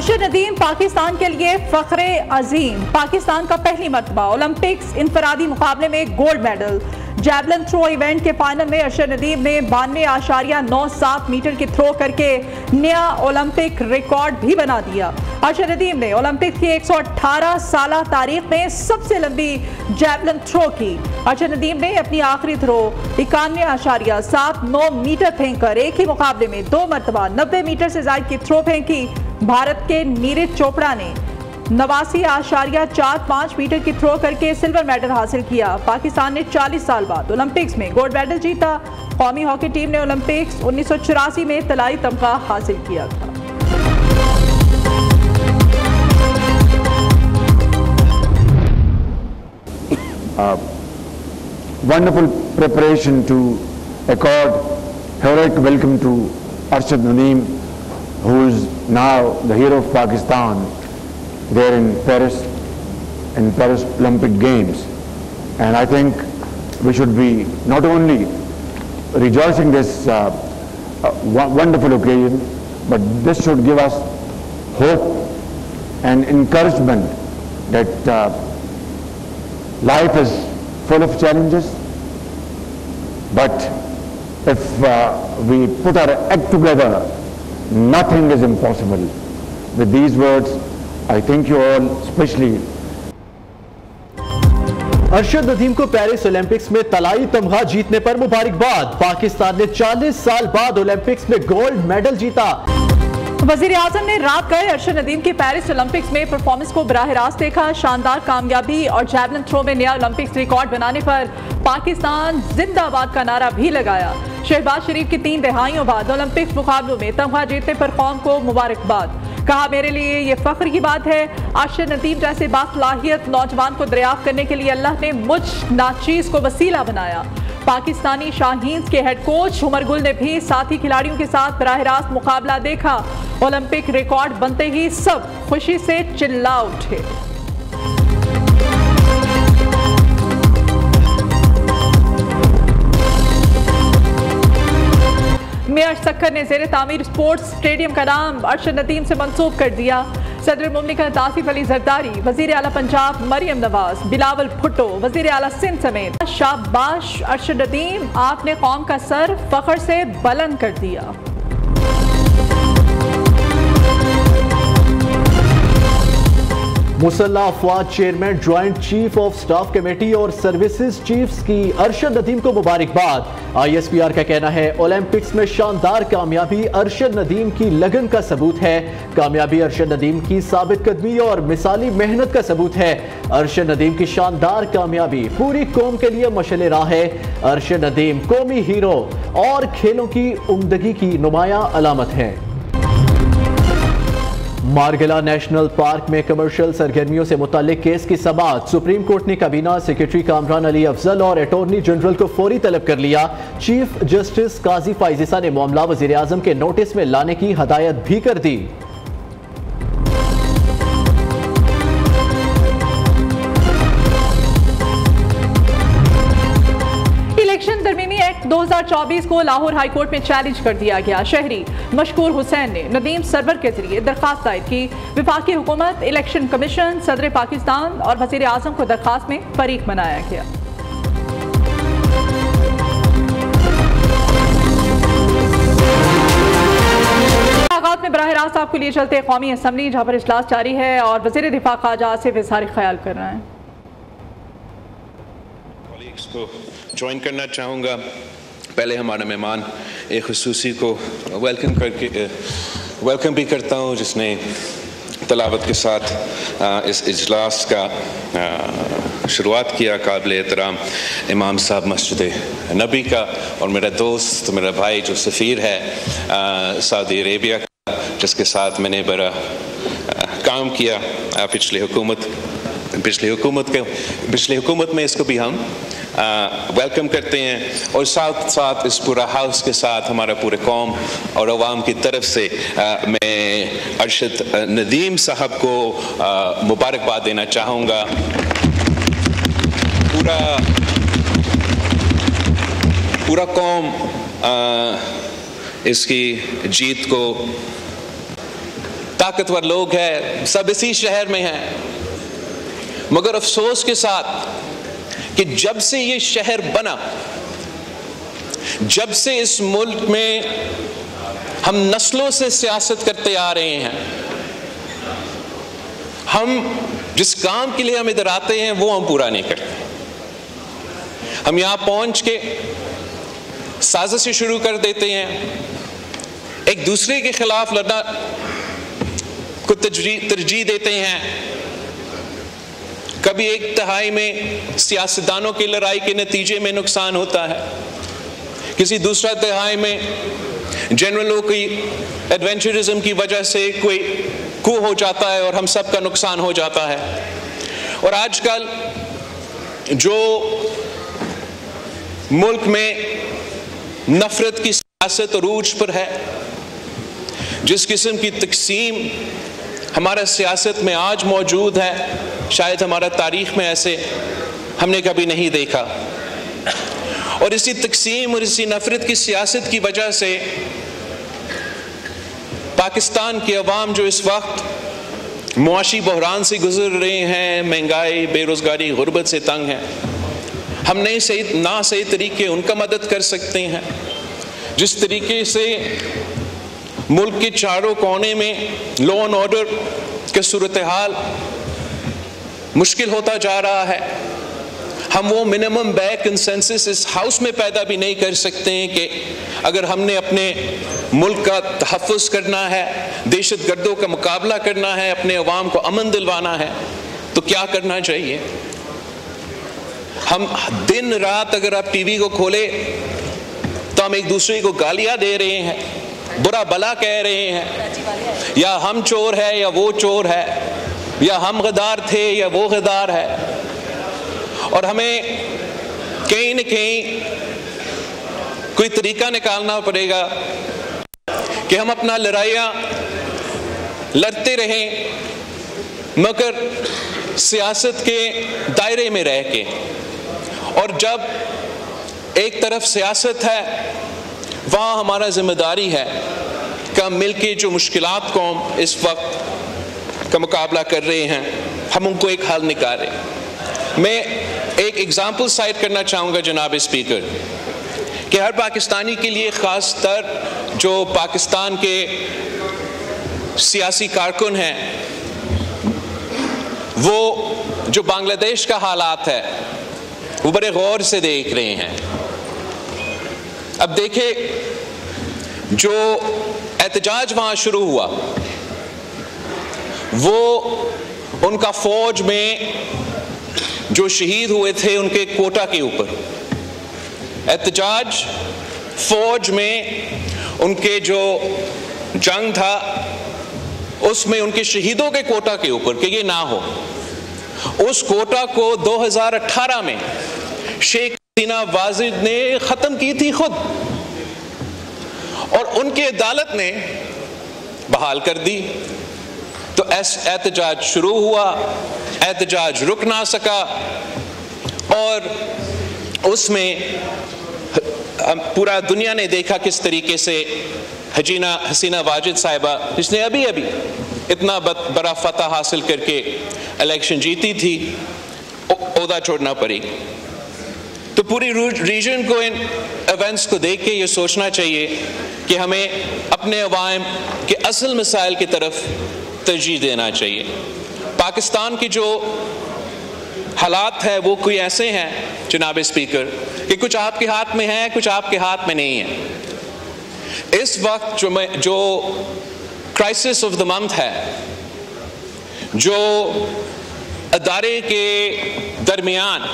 अरशद नदीम पाकिस्तान के लिए फख्रे अजीम। पाकिस्तान का पहली मरतबा ओलंपिक्स इंफरादी मुकाबले में gold medal. Javelin throw event के फाइनल में अरशद नदीम ने 92.97 मीटर की थ्रो करके नया ओलंपिक रिकॉर्ड भी बना दिया। अरशद नदीम ने ओलंपिक की 118 साल तारीख में सबसे लंबी जैवलिन थ्रो की। अरशद नदीम ने अपनी आखिरी थ्रो 91.79 मीटर फेंककर एक ही मुकाबले में 2 मरतबा 90 मीटर से ज्यादा की थ्रो फेंकी। भारत के नीरज चोपड़ा ने 89.45 मीटर की थ्रो करके सिल्वर मेडल हासिल किया। पाकिस्तान ने 40 साल बाद ओलंपिक्स में गोल्ड मेडल जीता। कौमी हॉकी टीम ने ओलंपिक्स 1984 में तलाई तमगा हासिल किया था। Wonderful preparation to accord heroic welcome to Arshad Nadeem, who is now the hero of Pakistan there in Paris Olympic Games. And I think we should be not only rejoicing this wonderful occasion, but this should give us hope and encouragement that life is full of challenges, but if we put our act together, nothing is impossible. With these words, I thank you all, especially Arshad Nadeem को Paris Olympics में तलाई तमगा जीतने पर मुबारकबाद। पाकिस्तान ने 40 साल बाद Olympics में गोल्ड मेडल जीता। वजीर आजम ने रात गए अरशद नदीम की पेरिस ओलंपिक्स में परफॉर्मेंस को बराह रास्त देखा। शानदार कामयाबी और जैवलिन थ्रो में नया ओलंपिक्स रिकॉर्ड बनाने पर पाकिस्तान जिंदाबाद का नारा भी लगाया। शहबाज शरीफ की 3 दहाइयों बाद ओलंपिक्स मुकाबलों में तमगा जीतने पर कौम को मुबारकबाद। कहा, मेरे लिए ये फख्र की बात है। अरशद नदीम जैसे बासलाहियत नौजवान को दरियाफ्त करने के लिए अल्लाह ने मुझ नाचीज को वसीला बनाया। पाकिस्तानी शाहीन्स के हेड कोच उमर गुल ने भी साथी खिलाड़ियों के साथ बराह रास्त मुकाबला देखा। ओलंपिक रिकॉर्ड बनते ही सब खुशी से चिल्ला उठे। मेयर सक्कर ने ज़ेरे तामीर स्पोर्ट्स स्टेडियम का नाम अरशद नदीम से मंसूब कर दिया। सदर मुमलिकत आसिफ अली जरदारी, वजीर आला पंजाब मरियम नवाज, बिलावल भुट्टो, वजीर आला सिंध समेत शाबाश अरशद नदीम, आपने कौम का सर फख्र से बुलंद कर दिया। मुसल्ला अफवाज chairman, joint chief of staff committee और सर्विसेज चीफ्स की अरशद नदीम को मुबारकबाद। ISPR का कहना है, ओलंपिक्स में शानदार कामयाबी अरशद नदीम की लगन का सबूत है। कामयाबी अरशद नदीम की साबित कदमी और मिसाली मेहनत का सबूत है। अरशद नदीम की शानदार कामयाबी पूरी कौम के लिए मशअल राह है। अरशद नदीम कौमी हीरो और खेलों की उम्दगी की नुमायां अलामत है। मारगला नेशनल पार्क में कमर्शियल सरगर्मियों से मुताल्लिक केस की समाअत। सुप्रीम कोर्ट ने काबीना सेक्रेटरी कामरान अली अफजल और अटॉर्नी जनरल को फौरी तलब कर लिया। चीफ जस्टिस काजी फाइजिसा ने मामला वजीर आजम के नोटिस में लाने की हदायत भी कर दी। इलेक्शन तरमीमी एक्ट 2024 को लाहौर हाई कोर्ट में चैलेंज कर दिया गया। शहरी मशकूर हुसैन ने नदीम सरवर के जरिए दरखास्त दायर की। विफाकी हुकूमत, इलेक्शन कमीशन, सदर पाकिस्तान और वजीर आजम को दरखास्त में फरीक बनाया गया। में बराह रास्त आपको लिए चलते कौमी असम्बली, जहाँ पर इजलास जारी है और वजीर दिफा ख्वाजा आसिफ इजहार ख्याल कर रहे हैं। को ज्वाइन करना चाहूँगा। पहले हमारा मेहमान एक खुसूसी को वेलकम भी करता हूँ, जिसने तलावत के साथ इस इजलास का शुरुआत किया। काबिल एहतराम इमाम साहब मस्जिद नबी का और मेरा दोस्त, मेरा भाई जो सफ़ीर है सऊदी अरेबिया का, जिसके साथ मैंने बड़ा काम किया पिछली हुकूमत में इसको भी हम वेलकम करते हैं। और साथ साथ इस पूरा हाउस के साथ हमारा पूरे कौम और अवाम की तरफ से मैं अरशद नदीम साहब को मुबारकबाद देना चाहूँगा। पूरा कौम इसकी जीत को ताकतवर लोग हैं, सब इसी शहर में हैं। मगर अफसोस के साथ कि जब से ये शहर बना, जब से इस मुल्क में हम नस्लों से सियासत करते आ रहे हैं, हम जिस काम के लिए हम इधर आते हैं वो हम पूरा नहीं करते। हम यहां पहुंच के साजिशें शुरू कर देते हैं, एक दूसरे के खिलाफ लड़ना को तरजीह देते हैं। कभी एक तिहाई में सियासतदानों की लड़ाई के नतीजे में नुकसान होता है, किसी दूसरा तिहाई में जनरलों की एडवेंचरिज्म की वजह से कोई कू हो जाता है और हम सब का नुकसान हो जाता है। और आजकल जो मुल्क में नफरत की सियासत अरूज पर है, जिस किस्म की तकसीम हमारा सियासत में आज मौजूद है, शायद हमारा तारीख में ऐसे हमने कभी नहीं देखा। और इसी तकसीम और इसी नफरत की सियासत की वजह से पाकिस्तान की अवाम जो इस वक्त मुआशी बहरान से गुजर रहे हैं, महंगाई, बेरोजगारी, गुर्बत से तंग हैं, हम नहीं सही तरीके उनका मदद कर सकते हैं। जिस तरीके से मुल्क के चारों कोने में लॉ एंड ऑर्डर के सूरत हाल मुश्किल होता जा रहा है, हम वो मिनिमम बैक कंसेंसस इस हाउस में पैदा भी नहीं कर सकते हैं कि अगर हमने अपने मुल्क का तहफ़्फ़ुज़ करना है, दहशतगर्दों का मुकाबला करना है, अपने अवाम को अमन दिलवाना है, तो क्या करना चाहिए। हम दिन रात अगर आप टीवी को खोले तो हम एक दूसरे को गालियां दे रहे हैं, बुरा भला कह रहे हैं, या हम चोर है या वो चोर है, या हम गद्दार थे या वो गद्दार है। और हमें कहीं न कहीं कोई तरीका निकालना पड़ेगा कि हम अपना लड़ाइयाँ लड़ते रहें, मगर सियासत के दायरे में रह के। और जब एक तरफ सियासत है, वहाँ हमारा जिम्मेदारी है कि हम मिल के जो मुश्किलात को हम इस वक्त का मुकाबला कर रहे हैं, हम उनको एक हल निकालें। मैं एक एग्जाम्पल साइट करना चाहूँगा जनाब स्पीकर, कि हर पाकिस्तानी के लिए, ख़ास तर जो पाकिस्तान के सियासी कारकुन हैं, वो जो बांग्लादेश का हालात है वो बड़े गौर से देख रहे हैं। अब देखें, जो एहतजाज वहाँ शुरू हुआ वो उनका फौज में जो शहीद हुए थे उनके कोटा के ऊपर। एहतजाज फौज में उनके जो जंग था उसमें उनके शहीदों के कोटा के ऊपर कि ये ना हो। उस कोटा को 2018 में शेख हसीना वाजिद ने ख़त्म की थी खुद, और उनकी अदालत ने बहाल कर दी। तो एहतजाज शुरू हुआ, एहतजाज रुक ना सका, और उसमें पूरा दुनिया ने देखा किस तरीके से हसीना वाजिद साहिबा, जिसने अभी अभी इतना बड़ा फतह हासिल करके इलेक्शन जीती थी, ओहदा छोड़ना पड़ी। तो पूरी रीजन को, इन इवेंट्स को देख के ये सोचना चाहिए कि हमें अपने अवाम के असल मसाइल की तरफ तरजीह देना चाहिए। पाकिस्तान की जो हालात है वो कोई ऐसे हैं जनाब स्पीकर कि कुछ आपके हाथ में है, कुछ आपके हाथ में नहीं है। इस वक्त जो क्राइसिस ऑफ द मंथ है, जो अदारे के दरमियान